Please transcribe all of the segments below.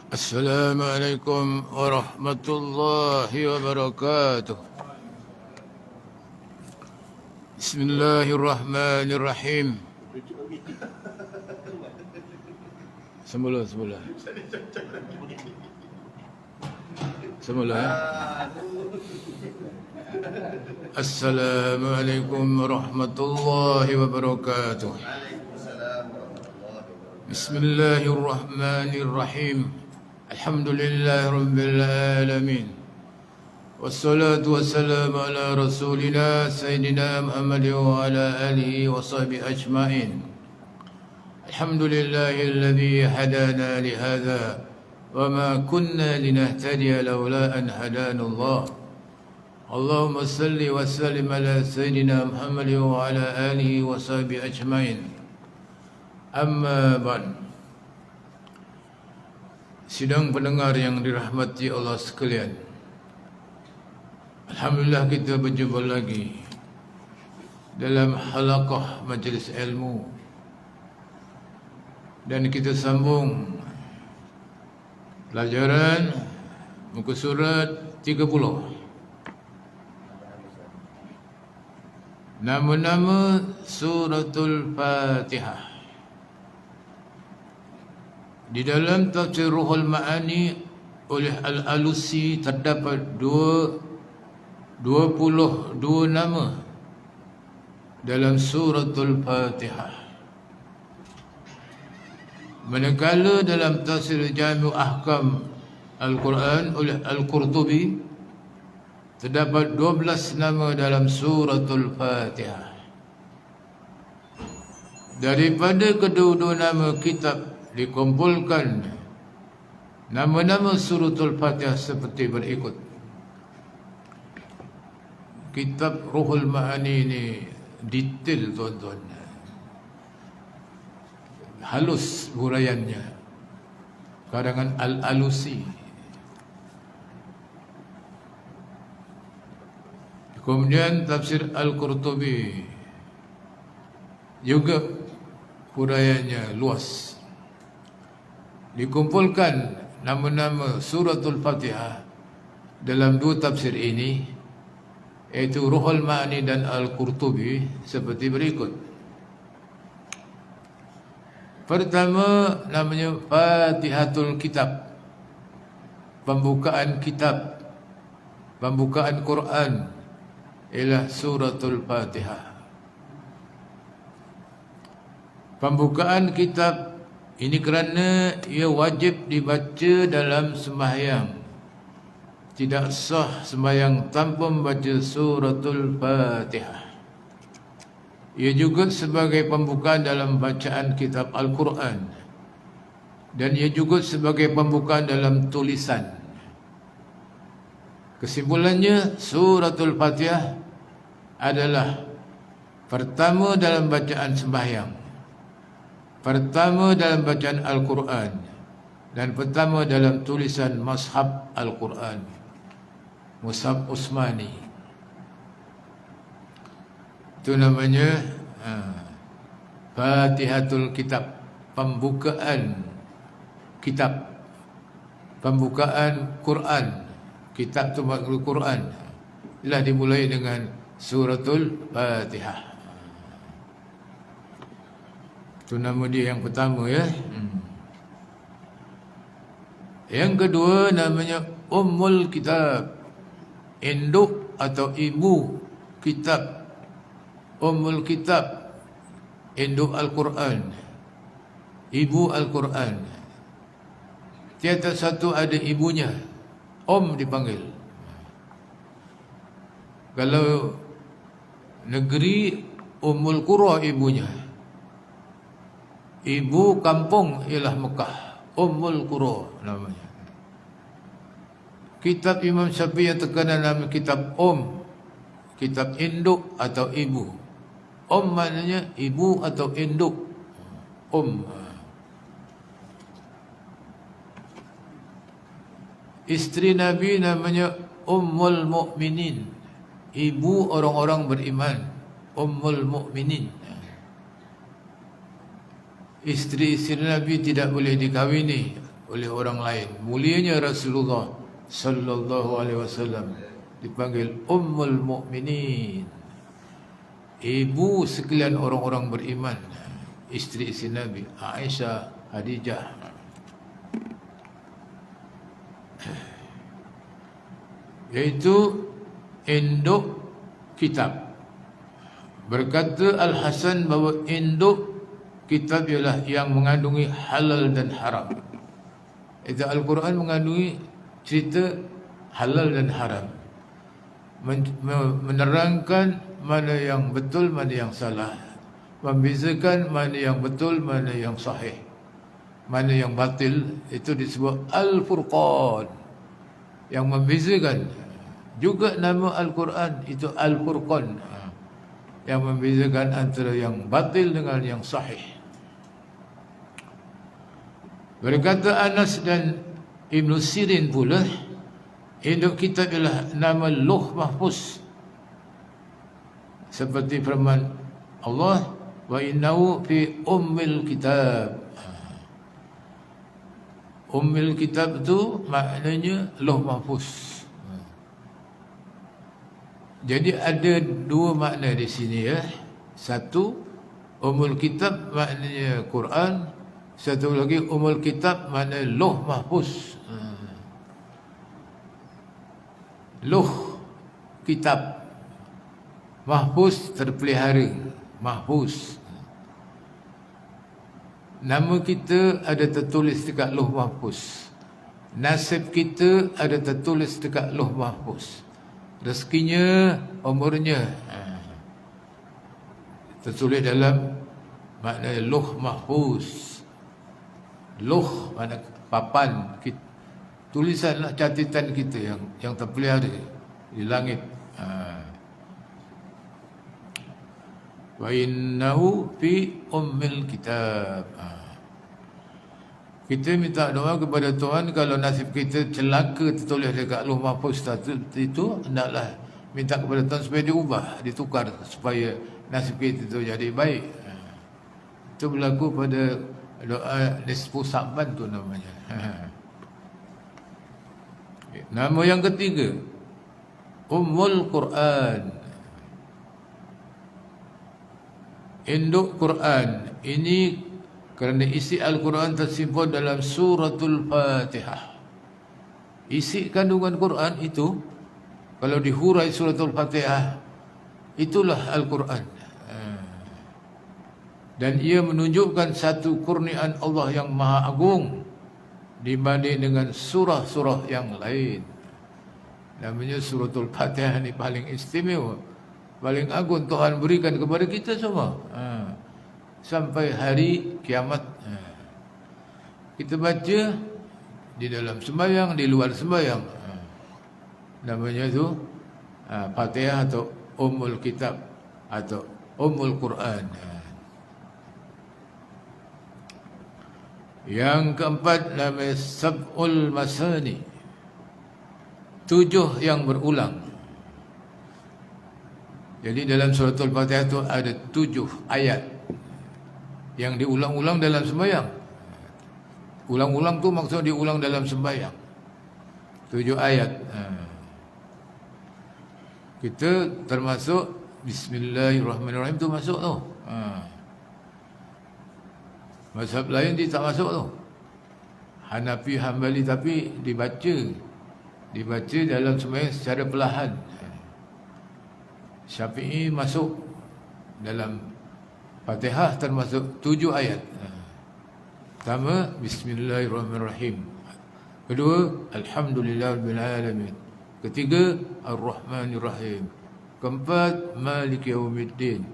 السلام عليكم ورحمة الله وبركاته. بسم الله الرحمن الرحيم. Semula ya. Assalamualaikum warahmatullahi wabarakatuh. Bismillahirrahmanirrahim. Alhamdulillah Rabbil Alamin. Wassalatu wassalamu ala rasulina Sayyidina Muhammad wa ala alihi wa sahbihi ajma'in. Alhamdulillahilladzi hadana lihadza wa ma kunna linahtadiya laula an hadana Allah. Allahumma salli wa sallim ala Sayyidina Muhammad wa ala alihi wa sahbihi ajma'in. Amma ba'd. Sidang pendengar yang dirahmati Allah sekalian, alhamdulillah kita berjumpa lagi dalam halaqah majlis ilmu, dan kita sambung pelajaran muka surat 30, nama-nama suratul Fatihah. Di dalam tafsir Ruhul Ma'ani oleh Al-Alusi terdapat 22 nama dalam suratul Fatihah. Manakala dalam tafsir Jami' Ahkam Al-Quran oleh Al-Qurtubi terdapat 12 nama dalam suratul Fatihah. Daripada kedua-dua nama kitab dikumpulkan nama-nama suratul Fatihah seperti berikut. Kitab Ruhul Ma'ani ini detail tuan-tuan, halus huraiannya, karangan Al-Alusi. Kemudian tafsir Al-Qurtubi juga huraiannya luas. Dikumpulkan nama-nama suratul Fatihah dalam dua tafsir ini, iaitu Ruhul Ma'ani dan Al-Qurtubi, seperti berikut. Pertama namanya Fatihatul Kitab, pembukaan kitab, pembukaan Quran ialah suratul Fatihah. Pembukaan kitab ini kerana ia wajib dibaca dalam sembahyang. Tidak sah sembahyang tanpa membaca suratul Fatihah. Ia juga sebagai pembukaan dalam bacaan kitab Al-Quran, dan ia juga sebagai pembukaan dalam tulisan. Kesimpulannya, suratul Fatihah adalah pertama dalam bacaan sembahyang, pertama dalam bacaan Al-Quran, dan pertama dalam tulisan Mashaf Al-Quran, Mushaf Utsmani. Itu namanya Fatihatul Kitab, pembukaan kitab, pembukaan Quran. Kitab itu makhluk Quran. Ialah dimulai dengan suratul Fatihah. Itu nama dia yang pertama ya. Yang kedua namanya Ummul Kitab, induk atau ibu kitab. Ummul Kitab, induk Al-Quran, ibu Al-Quran. Tiada satu ada ibunya, dipanggil. Kalau negeri, Ummul Qura ibunya. Ibu kampung ialah Mekah, Ummul Qura namanya. Kitab Imam Syafi'i yang terkenal nama kitab kitab induk atau ibu. Maknanya ibu atau induk. Isteri Nabi namanya Ummul Mukminin, ibu orang-orang beriman, Ummul Mukminin. Isteri-isteri Nabi tidak boleh dikahwini oleh orang lain. Mulianya Rasulullah sallallahu alaihi wasallam dipanggil Ummul Mukminin, ibu sekalian orang-orang beriman, isteri-isteri Nabi, Aisyah, Khadijah. Iaitu induk kitab. Berkata Al-Hasan bahawa induk kitab ialah yang mengandungi halal dan haram. Itu Al-Quran mengandungi cerita halal dan haram, menerangkan mana yang betul, mana yang salah, membezakan mana yang betul, mana yang sahih, mana yang batil. Itu disebut Al-Furqan, yang membezakan. Juga nama Al-Quran itu Al-Furqan, yang membezakan antara yang batil dengan yang sahih. Berkata Anas dan Ibn Sirin pula, induk kitab ialah nama Lauh Mahfuz, seperti firman Allah, wa innahu fi ummil kitab. Ummil kitab tu maknanya Lauh Mahfuz. Jadi ada dua makna di sini ya. Satu, Ummul Kitab maknanya Quran. Satu lagi, Ummul Kitab maknanya Lauh Mahfuz. Lauh kitab, mahfuz terpelihara, mahfuz. Nama kita ada tertulis dekat Lauh Mahfuz. Nasib kita ada tertulis dekat Lauh Mahfuz. Rezekinya, umurnya tertulis dalam makna Lauh Mahfuz. Lauh makna papan, tulisanlah catatan kita yang terpelihara di langit. Wa innahu fi ummil kitab. Kita minta doa kepada Tuhan, kalau nasib kita celaka tertulis dekat Lauh Mahfuz itu, hendaklah minta kepada Tuhan supaya diubah, ditukar, supaya nasib kita itu jadi baik. Itu berlaku pada doa Nisfu Sa'ban tu namanya. Nama yang ketiga, Ummul Quran, induk Quran. Ini kerana isi Al-Quran tersimpan dalam suratul Fatihah. Isi kandungan Quran itu, kalau dihurai suratul Fatihah, itulah Al-Quran. Dan ia menunjukkan satu kurniaan Allah yang maha agung dibanding dengan surah-surah yang lain. Namanya suratul Fatihah ni paling istimewa, paling agung Tuhan berikan kepada kita semua. Sampai hari kiamat. Kita baca di dalam sembahyang, di luar sembahyang. Namanya tu Fatihah atau Ummul Kitab atau Ummul Quran. Yang keempat namanya Sab'ul Masani, 7 yang berulang. Jadi dalam suratul Fatihah tu ada 7 ayat yang diulang-ulang dalam sembahyang. Ulang-ulang tu maksud diulang dalam sembahyang. 7 ayat. Kita termasuk Bismillahirrahmanirrahim tu masuk tu. Mazhab lain dia tak masuk tu. Hanafi, Hambali, tapi dibaca dalam sembahyang secara perlahan. Syafi'i masuk dalam Fatihah termasuk 7 ayat. Pertama, Bismillahirrahmanirrahim. Kedua, Alhamdulillahirrahmanirrahim. Ketiga, Ar-Rahmanirrahim. Keempat, Maliki Yawmiddin.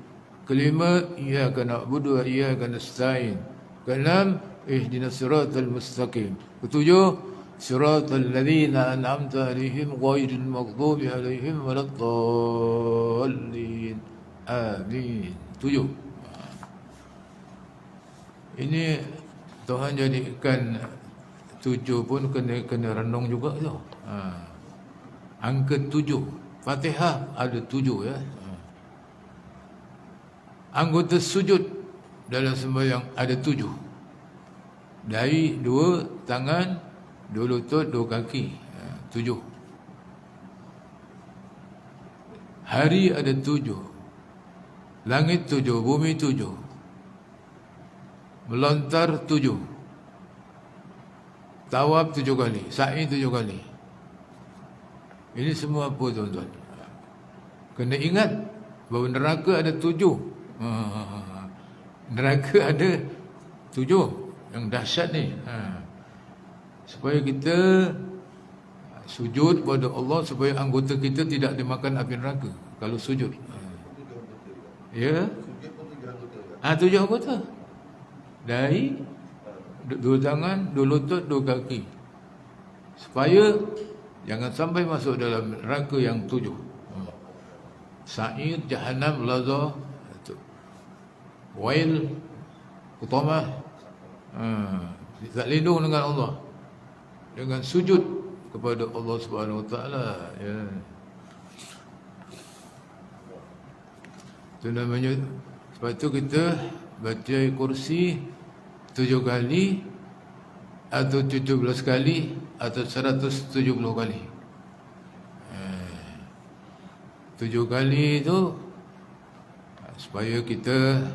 Kelima, Iyyaka na'budu wa iyyaka nasta'in. Keenam, Ihdinas siratal mustaqim. Ketujuh, Siratal ladzina an'amta 'alaihim ghairil maghdubi 'alaihim waladdallin. Amin. 7. Ini Tuhan jadikan 7 pun kena renung juga tu. Angka 7. Fatihah ada 7 ya. Anggota sujud dalam sembahyang ada 7. Dari 2 tangan, 2 lutut, 2 kaki. 7. Hari ada 7. Langit 7, bumi 7. Melontar 7. Tawaf 7 kali, sa'i 7 kali. Ini semua apa tuan-tuan? Kena ingat bahawa neraka ada 7. Neraka ada 7. Yang dahsyat ni. Supaya kita sujud kepada Allah, supaya anggota kita tidak dimakan api neraka kalau sujud. Ya. 7 anggota. Dari 2 tangan, 2 lutut, 2 kaki. Supaya jangan sampai masuk dalam neraka yang 7. Sa'ir, Jahannam, Lazah, Wail, Kutamah. Tak lindung dengan Allah, dengan sujud kepada Allah Subhanahu Wa Taala. Ya. Itu namanya. Sebab itu kita baca kursi 7 kali atau 17 kali atau 170 kali. 7 kali itu supaya kita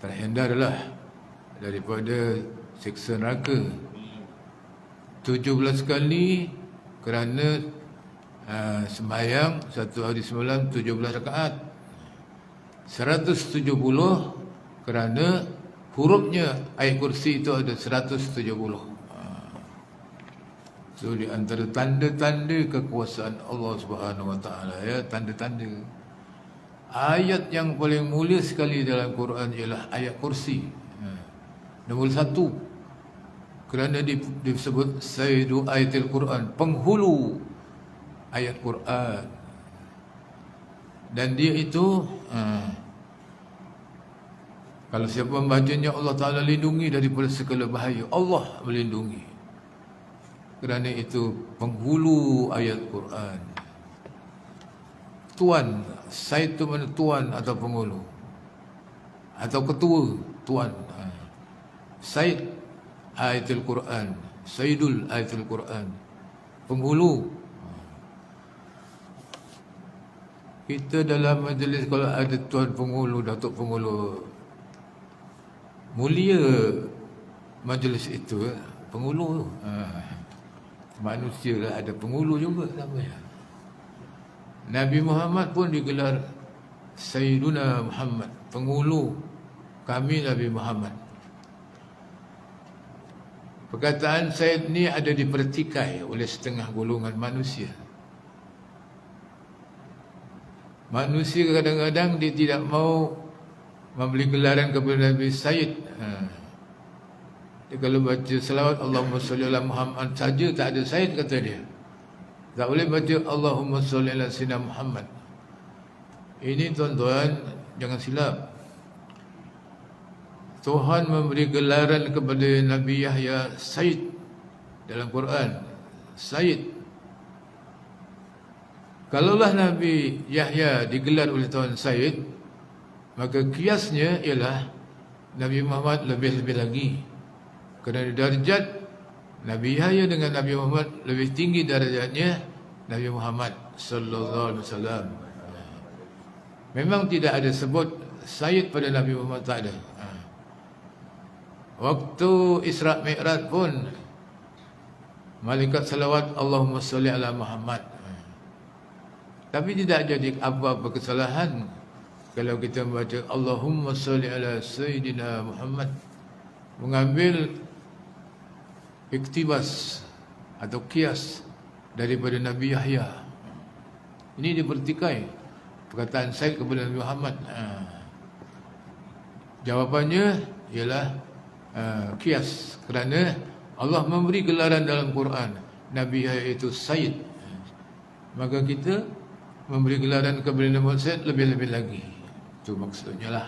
terhindarlah daripada siksa neraka. 17 kali kerana sembahyang 1 hari semalam 17 rakaat. 170 kerana hurufnya ayat kursi itu ada 170. So di antara tanda-tanda kekuasaan Allah Subhanahu Wa Taala, ya, tanda-tanda. Ayat yang paling mulia sekali dalam Quran ialah ayat kursi. Nombor 1. Kerana disebut Sayyidu Ayatil Quran, penghulu ayat Quran. Dan dia itu kalau siapa membacanya, Allah Ta'ala lindungi daripada segala bahaya. Allah melindungi. Kerana itu penghulu ayat Quran. Tuan, Said itu mana tuan atau penghulu? Atau ketua, tuan. Said Ayatul Quran, Sayyidul Ayatul Quran, penghulu. Kita dalam majlis kalau ada tuan penghulu, datuk penghulu, mulia majlis itu penghulu tu. Manusia lah ada penghulu juga namanya. Nabi Muhammad pun digelar Sayyiduna Muhammad, penghulu kami Nabi Muhammad. Perkataan Sayyid ni ada dipertikai oleh setengah golongan manusia. Manusia kadang-kadang dia tidak mau memberi gelaran kepada Nabi Sayyid. Dia kalau baca selawat Allahumma salli ala Muhammad saja tak ada Sayyid, kata dia. Tak boleh baca Allahumma salli ala Sayyidina Muhammad. Ini tuan-tuan jangan silap. Tuhan memberi gelaran kepada Nabi Yahya Sayyid dalam Quran. Sayyid. Kalaulah Nabi Yahya digelar oleh Tuhan Sayyid, maka kiasnya ialah Nabi Muhammad lebih-lebih lagi. Kerana darjat Nabi Yahya dengan Nabi Muhammad lebih tinggi darjatnya Nabi Muhammad sallallahu alaihi wasallam. Memang tidak ada sebut Sayyid pada Nabi Muhammad, tak ada. Waktu Isra' Mi'raj pun malaikat salawat Allahumma salli ala Muhammad. Tapi tidak jadi apa-apa kesalahan kalau kita membaca Allahumma salli ala Sayyidina Muhammad, mengambil iktibas atau kias daripada Nabi Yahya. Ini dipertikai perkataan Sayyid kepada Nabi Muhammad. Jawapannya ialah kias, kerana Allah memberi gelaran dalam Quran Nabi Yahya itu Sayyid, maka kita memberi gelaran kepada Nabi Muhammad Sayyid lebih-lebih lagi. Itu maksudnya lah.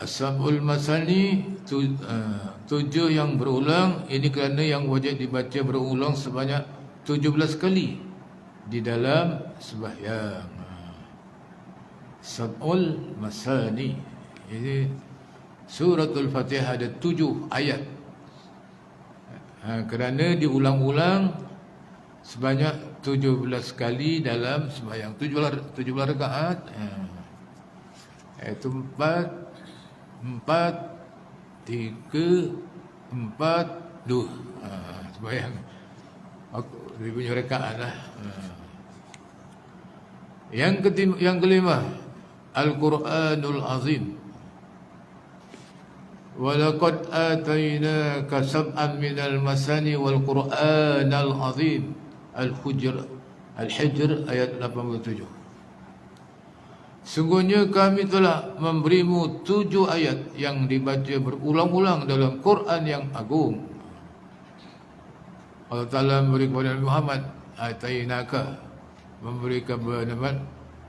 As-sab'ul masani, 7 yang berulang. Ini kerana yang wajib dibaca berulang sebanyak 17 kali di dalam sembahyang. Sab'ul masani, Ini suratul Fatihah ada 7 ayat. Kerana diulang-ulang sebanyak 17 kali dalam sembahyang 17 rakaat. Itu 4 3 4 2 sembahyang dia punya rakaat lah. Yang kelima, Al-Quranul Azim. Walaqad atainaka sab'an minal masani wal Qur'anal Azim. Al-Hijr ayat 87. Sungguhnya kami telah memberimu 7 ayat yang dibaca berulang-ulang dalam Quran yang agung. Allah Ta'ala memberi kepada Nabi Muhammad, atainaka, memberi kepada Muhammad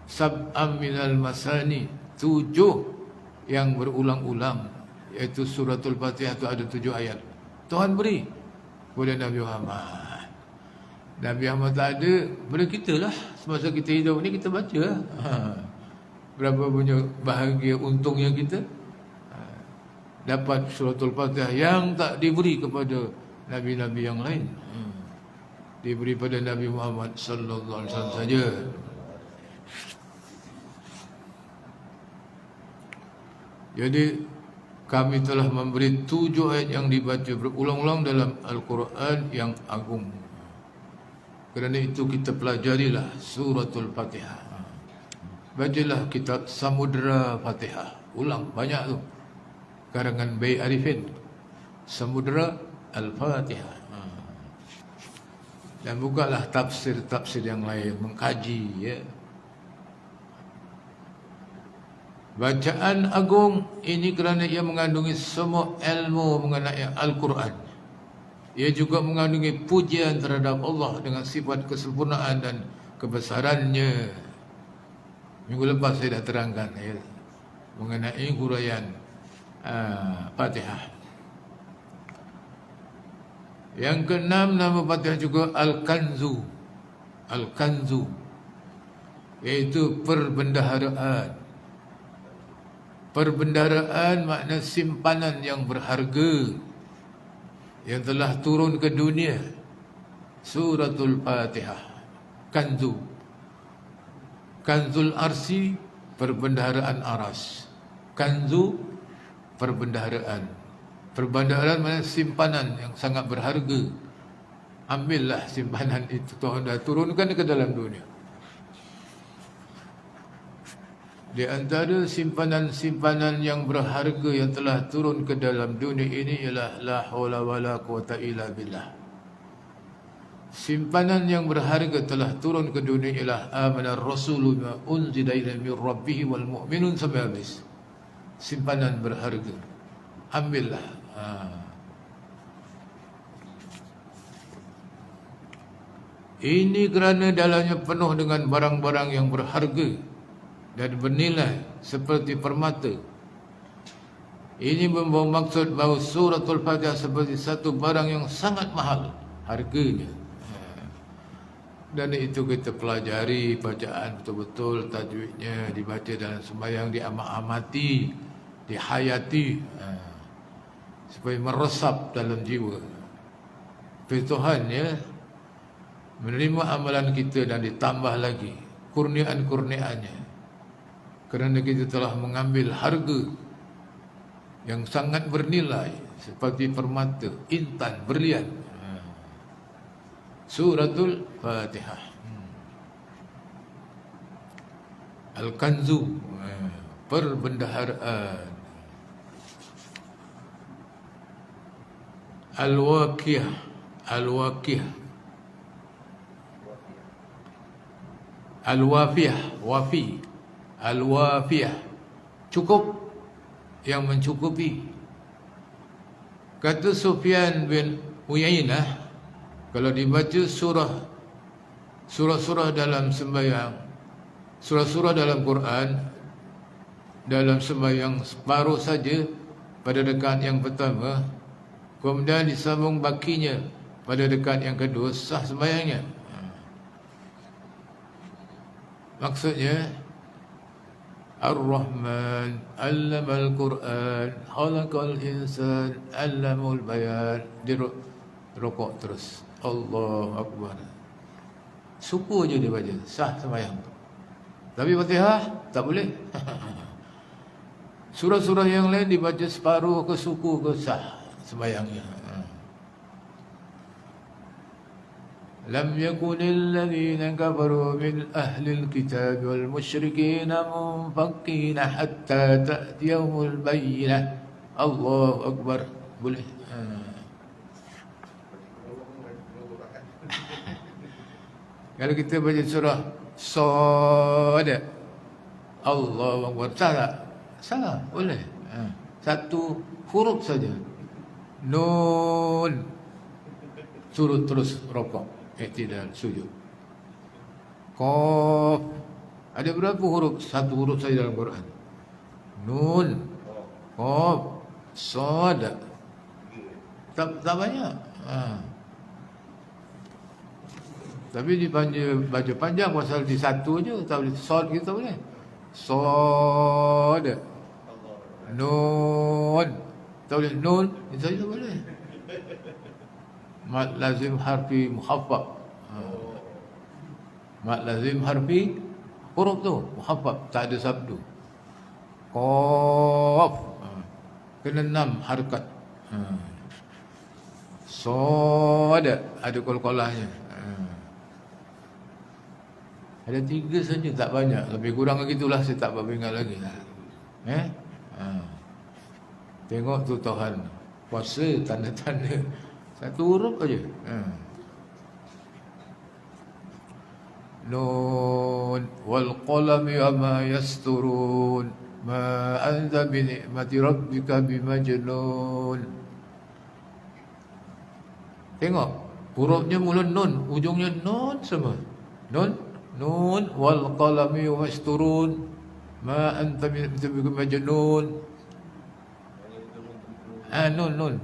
sab'am minal masani, 7 yang berulang-ulang, iaitu suratul Fatihah itu ada 7 ayat. Tuhan beri kepada Nabi Muhammad. Nabi Muhammad tak ada, pada kita lah. Semasa kita hidup ni kita baca lah. Berapa banyak bahagia untungnya kita dapat suratul Fatihah yang tak diberi kepada Nabi-Nabi yang lain. Diberi pada Nabi Muhammad sallallahu alaihi wasallam saja. Jadi kami telah memberi 7 ayat yang dibaca berulang-ulang dalam Al-Quran yang agung. Kerana itu kita pelajarilah suratul Fatihah. Bacalah kitab Samudra Fatihah. Ulang banyak tu. Karangan Bay Arifin. Samudra Al-Fatihah. Dan bukalah tafsir-tafsir yang lain, mengkaji ya. Bacaan agung ini kerana ia mengandungi semua ilmu mengenai Al-Quran. Ia juga mengandungi pujian terhadap Allah dengan sifat kesempurnaan dan kebesarannya. Minggu lepas saya dah terangkan ya, mengenai huraian Fatihah. Yang keenam, nama Fatihah juga Al-Kanzu. Al-Kanzu, iaitu perbendaharaan. Perbendaharaan makna simpanan yang berharga yang telah turun ke dunia. Suratul Fatihah, Kanzu. Kanzul Arsi, perbendaharaan aras. Kanzu, perbendaharaan. Perbendaharaan makna simpanan yang sangat berharga. Ambillah simpanan itu, Tuhan dah turunkan ke dalam dunia. Di antara simpanan-simpanan yang berharga yang telah turun ke dalam dunia ini ialah la haula wala quwata illa billah. Simpanan yang berharga telah turun ke dunia ialah amanar rasulu bima unzila ilaihi min rabbih wal mu'minun sampai habis. Simpanan berharga. Ambillah. Ini kerana dalamnya penuh dengan barang-barang yang berharga dan bernilai seperti permata. Ini membawa maksud bahawa suratul Fatihah seperti satu barang yang sangat mahal harganya. Dan itu kita pelajari bacaan betul-betul, tajwidnya dibaca dalam sembahyang, diamat-amati, dihayati, supaya meresap dalam jiwa. Tuhan ya menerima amalan kita dan ditambah lagi kurniaan-kurniaannya. Kerana kita telah mengambil harga yang sangat bernilai seperti permata, intan, berlian. Suratul Fatihah. Al-Kanzu, perbendaharaan. Al-Waqiyah, Al-Waqiyah, Al-Wafiyah, Wafi, Al-Wafiyah, cukup, yang mencukupi. Kata Sufyan bin Uyainah, kalau dibaca surah-surah dalam sembahyang, surah-surah dalam Quran, dalam sembahyang separuh saja pada rakaat yang pertama, kemudian disambung bakinya pada rakaat yang kedua, sah sembahyangnya. Maksudnya Ar-Rahman, Allamal Quran, Khalaqal Insan, Allamul Bayan. Dia rokok terus. Allahu Akbar. Suku je dia baca, sah sembahyang. Tapi Fatihah tak boleh. Surah-surah yang lain dibaca separuh ke suku ke sah sembahyangnya. لم يكن الذين كفروا من أهل الكتاب والمشركين منفكين حتى تأتيهم البينة. الله أكبر. Boleh. Kalau kita baca surah Sad, Allahu Akbar, salah? Salah, boleh. Satu huruf saja. Nun, suruh terus rokok. Iktidal, sujud. Qaf, ada berapa huruf? Satu huruf saja dalam Quran. Nun, Qaf, Sad. Tak banyak. Tapi baca panjang pasal di satu je. Tak boleh Sad kita boleh. Sad, Nun. Tak boleh Nun, itu saja boleh. Mad lazim harfi mukhaffaf. Mad lazim harfi huruf tu mukhaffaf, tak ada sabdu. Qaf, kena 6 harakat. Sad, ada qalqalahnya. Ada 3 saja, tak banyak. Lebih kurang gitulah, saya tak berapa ingat lagi. Tengok tu Tuhan puasa tanda-tanda satu huruf aja. Nun wal qalami wama yasturun ma anta bi ni'mati rabbika bimajnun. Tengok hurufnya mula nun, ujungnya nun semua. Nun wal qalami wama yasturun ma anta bi ni'mati bimajnun. Nun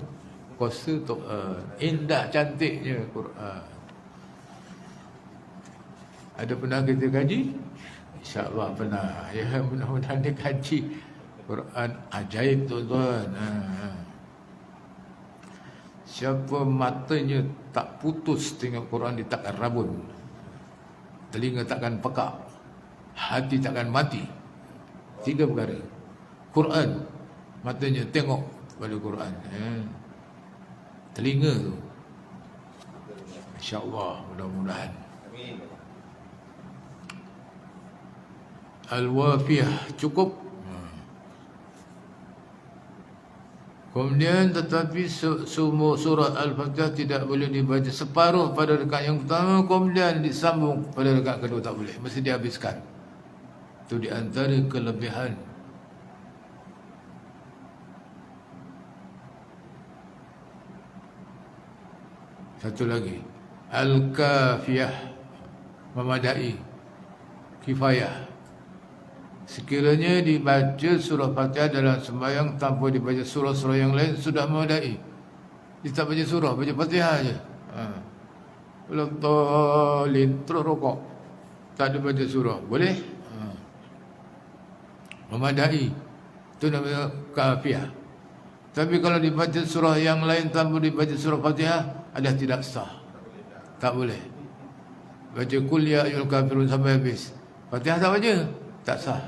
kuasa Tuhan, indah cantiknya Quran. Ada pernah kita kaji? InsyaAllah pernah. Ya, mudah-mudahan dia kaji Quran ajaib tuan-tuan. Siapa matanya tak putus tengok Quran, dia takkan rabun, telinga takkan pekak, hati takkan mati. 3 perkara. Quran, matanya tengok pada Quran. Telinga tu, InsyaAllah, mudah-mudahan. Al-Wafiyah cukup. Kemudian tetapi semua surah Al-Fatihah tidak boleh dibaca separuh pada rakaat yang pertama, kemudian disambung pada rakaat kedua, tak boleh, mesti dihabiskan. Itu di antara kelebihan. Satu lagi, Al-Kafiyah, memadai, kifayah. Sekiranya dibaca surah Fatihah dalam sembahyang tanpa dibaca surah-surah yang lain, sudah memadai. Dia tak baca surah, baca Fatihah aja. Belum tolin, terus rokok, tak ada baca surah, boleh? Memadai, itu namanya kafiyah. Tapi kalau dibaca surah yang lain tanpa dibaca surah Fatihah, ada tidak sah, tak boleh. Baca Qul ya ayyuhal kafirun sampai habis, Fatihah tak baca, tak sah.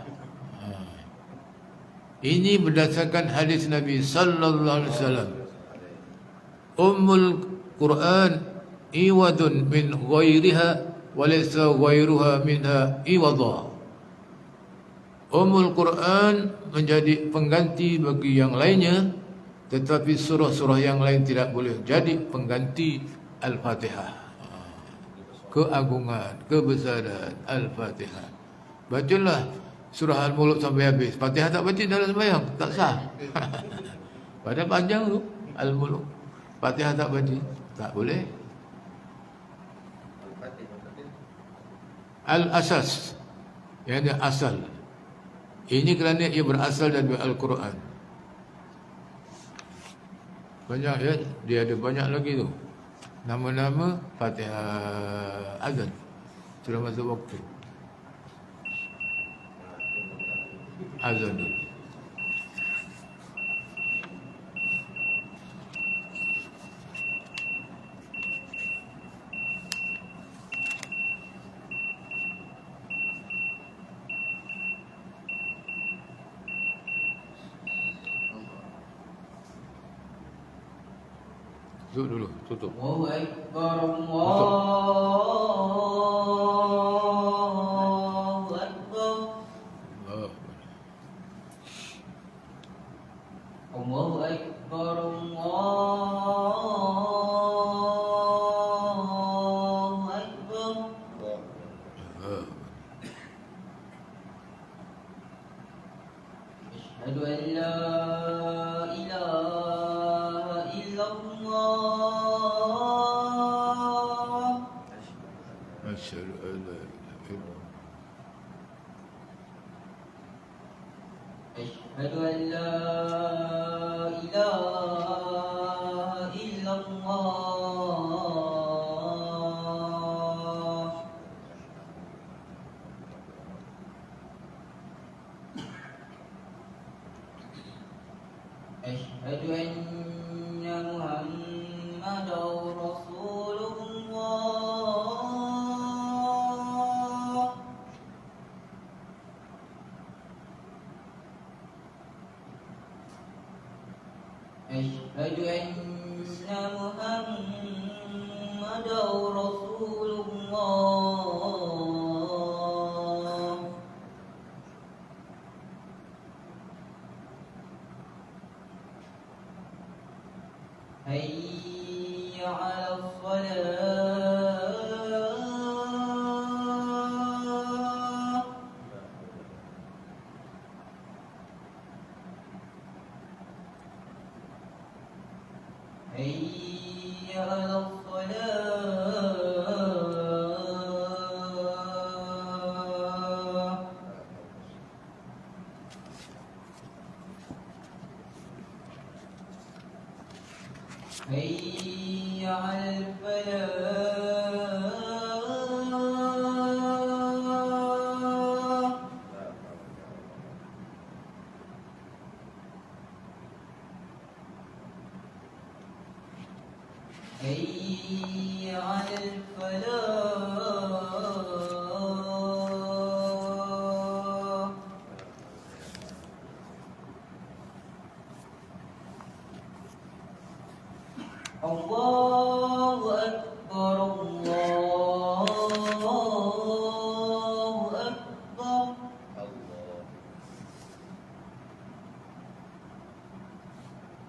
Ini berdasarkan hadis Nabi sallallahu alaihi wasallam. Ummul Quran iwadun min ghairiha wa laysa ghairuha minha iwadha. Ummul Quran menjadi pengganti bagi yang lainnya, tetapi surah-surah yang lain tidak boleh jadi pengganti Al-Fatihah. Keagungan, kebesaran Al-Fatihah. Bacalah surah Al-Mulk sampai habis, Fatihah tak baca dalam sembahyang, tak sah. Pada panjang tu Al-Mulk, Fatihah tak baca, tak boleh. Al-Asas, yang ada asal. Ini kerana ia berasal dari Al-Quran. Banyak ya, dia ada banyak lagi tu. Nama-nama Fatihah azan sudah masuk waktu. azan dulu. Tutup dulu, tutup. Allahu Akbar, Tutup. Allahu Akbar. Oh. Allahu Akbar, Allahu Akbar. Oh. Asyhadu an la ilaha illallah. Asyhadu an la ilaha illallah. Asyhadu an la ilaha illallah. Asyhadu anna Muhammadar Rasulullah. Asyhadu anna Muhammadar Rasulullah. Hayya 'alal shalah. Hayya 'alal shalah. Hayya 'alal falah. Hayya 'alal falah. Allahu Akbar, Allahu Akbar.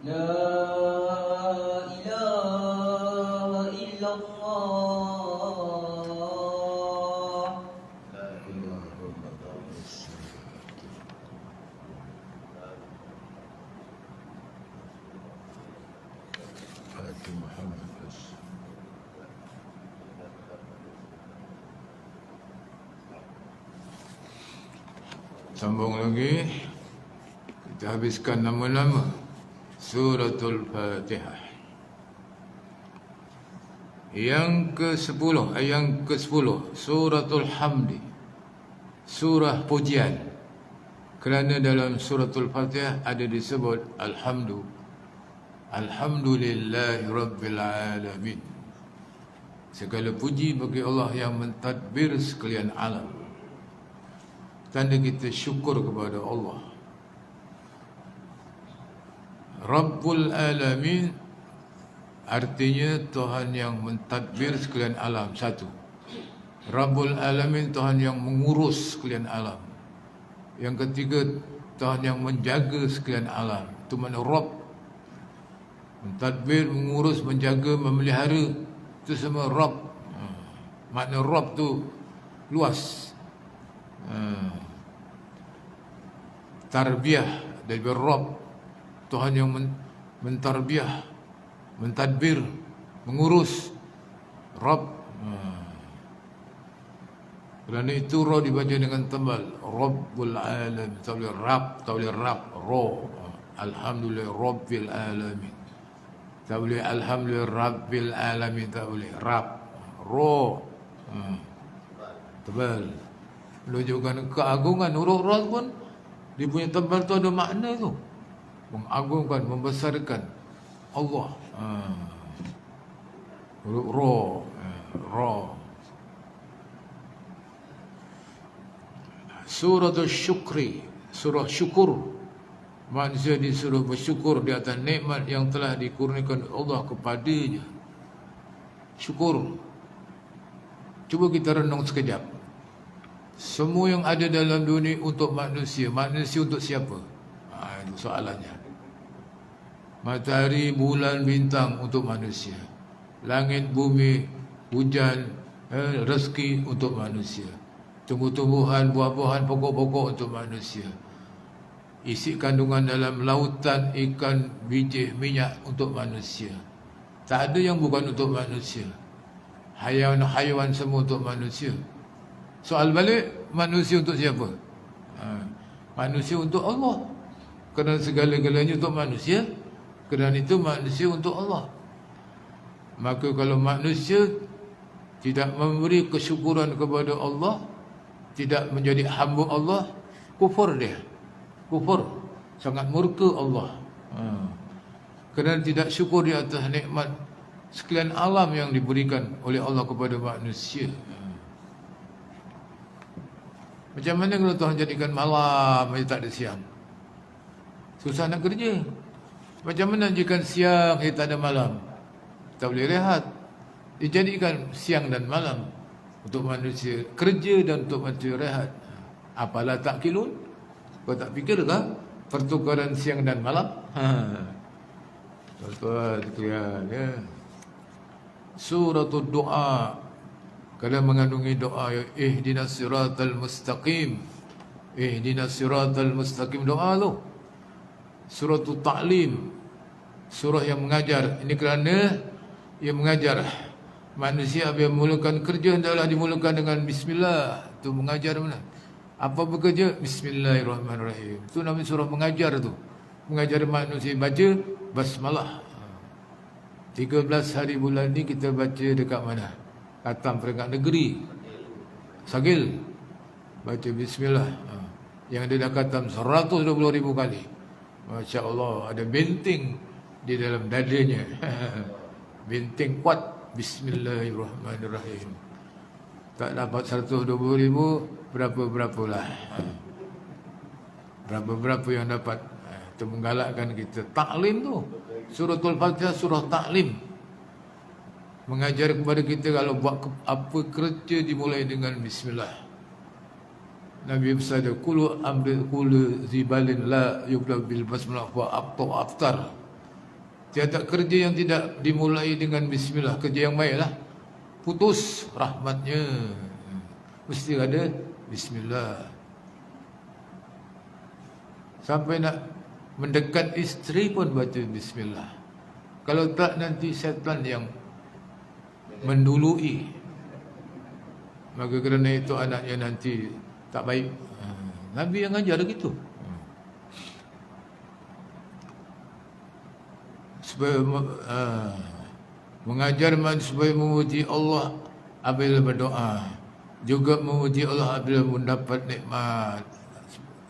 La ilaha illallah. Hati Muhammad. Sambung lagi. Kita habiskan nama-nama Suratul Fatihah. Yang ke-10, yang ke-10 Suratul Hamdi, surah pujian. Kerana dalam Suratul Fatihah ada disebut Alhamdulillahi Rabbil Alamin. Segala puji bagi Allah yang mentadbir sekalian alam. Tanda kita syukur kepada Allah. Rabbul Alamin artinya Tuhan yang mentadbir sekalian alam. Satu, Rabbul Alamin, Tuhan yang mengurus sekalian alam. Yang ketiga, Tuhan yang menjaga sekalian alam. Itu makna Rabb. Mentadbir, mengurus, menjaga, memelihara, itu semua Rabb. Makna Rabb tu luas. Tarbiyah daripada Rabb, Tuhan yang mentarbiyah, mentadbir, mengurus. Rabb. Kerana itu Ra dibaca dengan tebal. Rabbul Alamin. Tak boleh Rabb, tak boleh Rabb. Ra. Alhamdulillah Rabbil Alamin. Tak boleh Alhamdulillah Rabbil Alamin. Tak boleh Rabb. Ra. Tebal. Menunjukkan keagungan huruf Ra pun Dia punya tebal tu ada makna tu. Mengagungkan, membesarkan Allah. Huruf Ra. Ra. Surah Syukri, surah syukur. Manusia disuruh bersyukur di atas nikmat yang telah dikurniakan Allah kepadanya. Syukur. Cuba kita renung sekejap. Semua yang ada dalam dunia untuk manusia. Manusia untuk siapa? Itu soalannya. Matahari, bulan, bintang untuk manusia. Langit, bumi, hujan, rezeki untuk manusia. Tumbuh-tumbuhan, buah-buahan, pokok-pokok untuk manusia. Isi kandungan dalam lautan, ikan, biji, minyak untuk manusia. Tak ada yang bukan untuk manusia. Hayawan-hayawan semua untuk manusia. Soal balik, manusia untuk siapa? Manusia untuk Allah. Kerana segala-galanya untuk manusia. Kerana itu manusia untuk Allah. Maka kalau manusia tidak memberi kesyukuran kepada Allah, tidak menjadi hamba Allah, kufur dia. Kufur. Sangat murka Allah. Kerana tidak syukur di atas nikmat sekalian alam yang diberikan oleh Allah kepada manusia. Macam mana kalau Tuhan jadikan malam saja tak ada siang? Susah nak kerja. Macam mana jika siang saja tak ada malam? Tak boleh rehat. Dijadikan siang dan malam untuk manusia kerja dan untuk manusia rehat. Apalah tak kilun? Kau tak fikirkah pertukaran siang dan malam? Tuan-tuan sekalian, ya. Suratul Doa, kalau mengandungi doa, ihdinas siratal mustaqim. Ihdinas siratal mustaqim, doa tu. Suratul Ta'lim, surah yang mengajar. Ini kerana ia mengajar manusia apabila memulakan kerja hendaklah dimulakan dengan bismillah. Tu mengajar mana? Apa bekerja? Bismillahirrahmanirrahim. Tu namanya surah mengajar tu. Mengajar manusia baca basmalah. 13 hari bulan ni kita baca dekat mana? Khatam peringkat negeri. Sagil. Baca bismillah. Yang dia dah khatam 120,000 kali. Masya Allah, ada benteng di dalam dadanya. Benteng kuat. Bismillahirrahmanirrahim. Tak dapat 120,000, berapa-berapalah. Berapa-berapa yang dapat. Itu menggalakkan kita. Taklim tu. Suratul Fatihah, surah taklim. Mengajar kepada kita kalau buat apa kerja dimulai dengan bismillah. Nabi bersabda, kullu amri kullu zibalin la yubda bil basmalah wa aftar. Tiada kerja yang tidak dimulai dengan bismillah. Kerja yang baiklah. Putus rahmatnya. Mesti ada bismillah. Sampai nak mendekat isteri pun baca bismillah. Kalau tak nanti syaitan yang mendului. Maka kerana itu anaknya nanti tak baik. Nabi yang ajar gitu. Supaya mengajar manusia supaya memuji Allah apabila berdoa, juga memuji Allah apabila mendapat nikmat.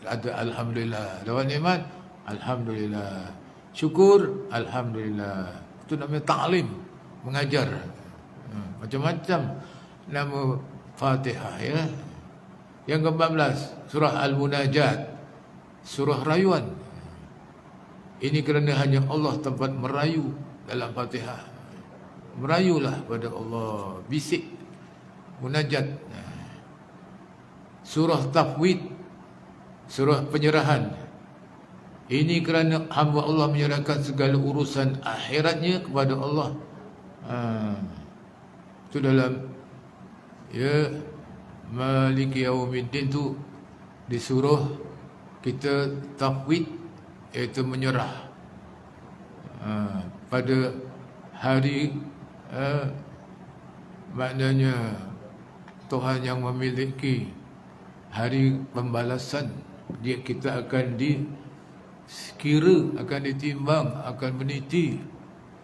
Ada alhamdulillah. Dapat nikmat, alhamdulillah. Syukur, alhamdulillah. Itu namanya ta'lim, mengajar. Macam-macam nama Fatihah, ya. Yang ke-14 surah Al-Munajat, surah rayuan. Ini kerana hanya Allah tempat merayu dalam Fatihah. Merayulah pada Allah, bisik, munajat. Surah Tafwid, surah penyerahan. Ini kerana hamba Allah menyerahkan segala urusan akhiratnya kepada Allah. Itu dalam Maliki Yaumiddin tu disuruh kita tafwid, iaitu menyerah pada hari maknanya Tuhan yang memiliki hari pembalasan. Dia kita akan dikira, akan ditimbang, akan meniti.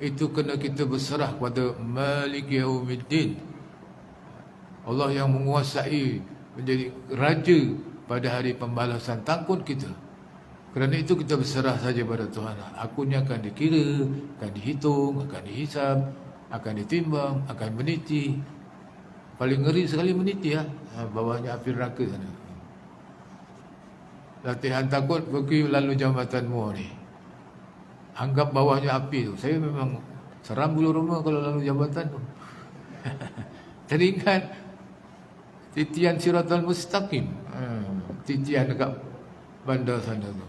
Itu kena kita berserah kepada Maliki Yaumiddin, Allah yang menguasai, menjadi raja pada hari pembalasan. Takut kita. Kerana itu kita berserah saja pada Tuhan. Aku ni akan dikira, akan dihitung, akan dihisab, akan ditimbang, akan meniti. Paling ngeri sekali meniti ya. Bawahnya api neraka sana. Latihan takut pergi lalu jambatanmu ni. Anggap bawahnya api tu. Saya memang seram bulu roma kalau lalu jambatan tu. Teringat titian Siratal Mustaqim. Titian dekat bandar sana tu.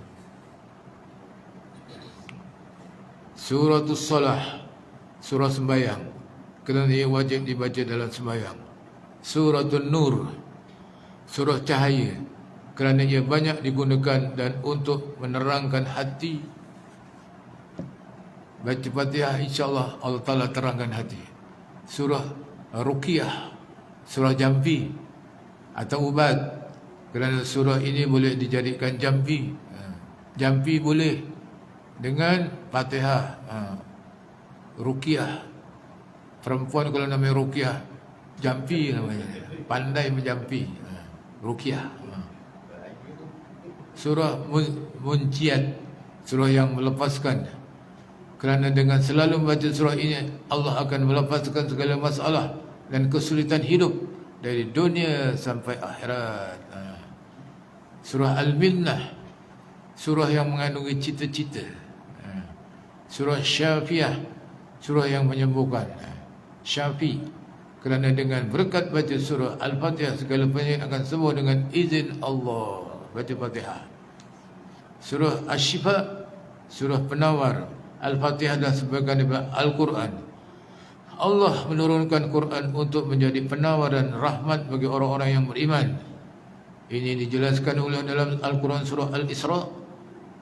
Suratul Salah, surah sembahyang, kerana ia wajib dibaca dalam sembahyang. Suratul Nur, surah cahaya, kerana ia banyak digunakan dan untuk menerangkan hati. Baca Fatihah, insya-Allah Allah Taala terangkan hati. Surah Ruqyah, surah jampi atau ubat, kerana surah ini boleh dijadikan jampi. Jampi boleh dengan Fatihah. Ruqyah, perempuan kalau namanya Ruqyah, jampi namanya, pandai menjampi. Ruqyah. Surah Munjiat, surah yang melepaskan, kerana dengan selalu membaca surah ini Allah akan melepaskan segala masalah dan kesulitan hidup dari dunia sampai akhirat. Surah Al-Minnah, surah yang mengandungi cita-cita. Surah Syafiah, surah yang menyembuhkan. Syafi, kerana dengan berkat baca surah Al-Fatihah segala penyakit akan sembuh dengan izin Allah. Baca Fatihah. Surah Asy-Syifa, surah penawar. Al-Fatihah adalah sebagian daripada Al-Quran. Allah menurunkan Quran untuk menjadi penawar dan rahmat bagi orang-orang yang beriman. Ini dijelaskan oleh dalam Al-Quran surah Al-Isra.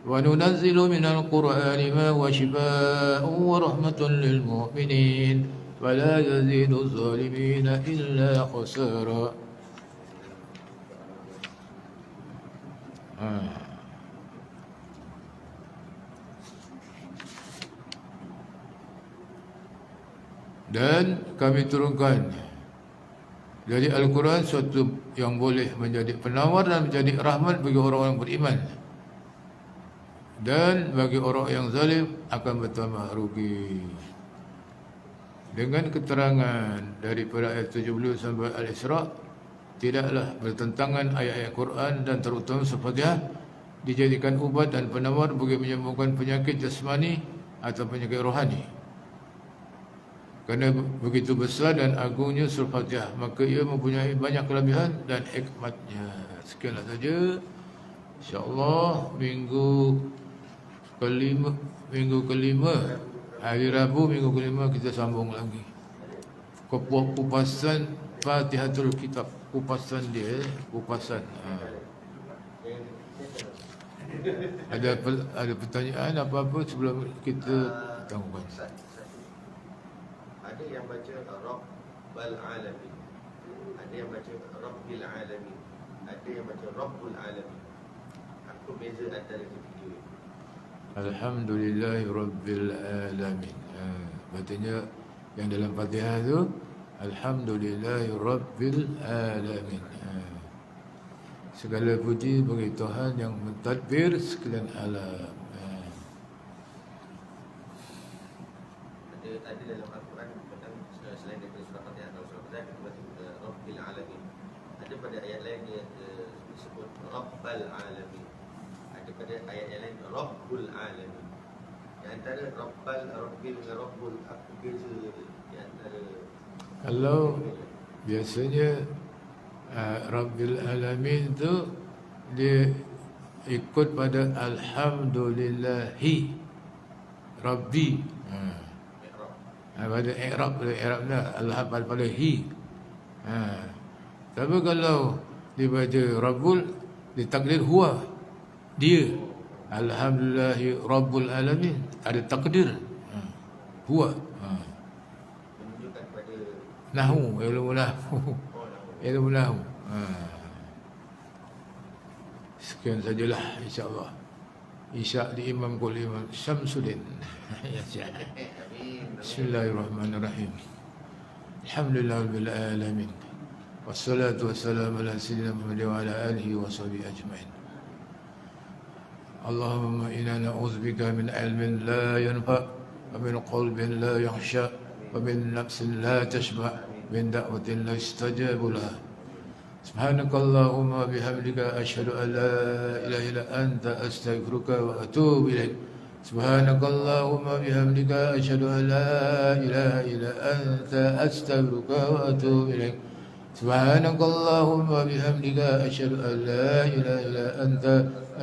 وَنُنَزِّلُ مِنَ الْقُرْآنِ مَا هُوَ شِفَاءٌ وَرَحْمَةٌ لِلْمُؤْمِنِينَ وَلَا يَزِيدُ الظَّالِمِينَ إِلَّا خَسَارًا. Dan kami turunkan dari Al-Quran suatu yang boleh menjadi penawar dan menjadi rahmat bagi orang-orang beriman. Dan bagi orang yang zalim akan bertambah rugi. Dengan keterangan daripada ayat 70 sampai Al-Isra, tidaklah bertentangan ayat-ayat Quran dan terutama Al-Fatihah dijadikan ubat dan penawar bagi menyembuhkan penyakit jasmani atau penyakit rohani. Kerana begitu besar dan agungnya surah Fatihah, maka ia mempunyai banyak kelebihan dan hikmatnya. Sekianlah saja. InsyaAllah minggu kelima hari Rabu minggu kelima kita sambung lagi kupasan Fatihatul Kitab. Kupasan dia, kupasan. Ada pertanyaan apa-apa sebelum kita tangguhkan? Ada yang baca Rabbal Alamin, ada yang baca Rabbil Alamin, ada yang baca Rabbul Alamin. Apa beza antara ketiga? Alhamdulillahi Rabbil Alamin. Maksudnya yang dalam Fatihah tu Alhamdulillahi Rabbil Alamin. Segala puji bagi Tuhan yang mentadbir sekalian alam. Ada dalam Al-Quran tentang selain daripada surah Fatihah atau surah Fatihah kita baca Rabbil Alamin. Ada pada ayat lain dia disebut Rabbal Alamin. Ada pada ayat yang lain Rabbul Alamin. Di antara Rabbal, Rabbil dengan Rabbul, apa beza di antara? Kalau biasanya Rabbil Alamin tu dia ikut pada Alhamdulillahi Rabbi. Pada i'rabnya Allah pada hi. Tapi kalau dibaca Rabbul ditakdir huwa, dia. Alhamdulillahi Rabbul Alamin, ada takdir huwa. Menunjukkan pada Nahwu, ilmu nahwu. Ilmu nahwu. Sekian sajalah insya-Allah. Isya di Imam Qul Imam Syamsuddin. Bismillahirrahmanirrahim. Alhamdulillahirabbil alamin. Wassalatu wassalamu ala sayyidina Muhammad wa ala alihi wa sahbihi ajmain. اللهم إنا نعوذ بك من علم لا ينفع ومن قلب لا يخشى ومن نفس لا تشبع من دعوة لا يستجاب لها سبحانك اللهم وبحمدك أشهد أن لا إله إلا أنت أستغفرك وأتوب إليك سبحانك اللهم وبحمدك أشهد أن لا إله إلا أنت أستغفرك وأتوب إليك سبحانك اللهم وبحمدك أشهد أن لا إله إلا أنت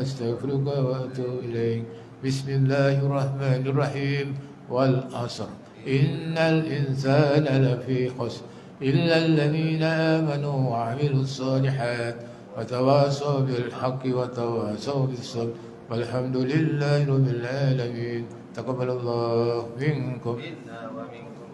أستغفرك وأتوب إليك بسم الله الرحمن الرحيم والعصر إن الإنسان لفي خسر إلا الذين آمنوا وعملوا الصالحات وتواصوا بالحق وتواصوا بالصبر والحمد لله رب العالمين تقبل الله منكم منا ومنكم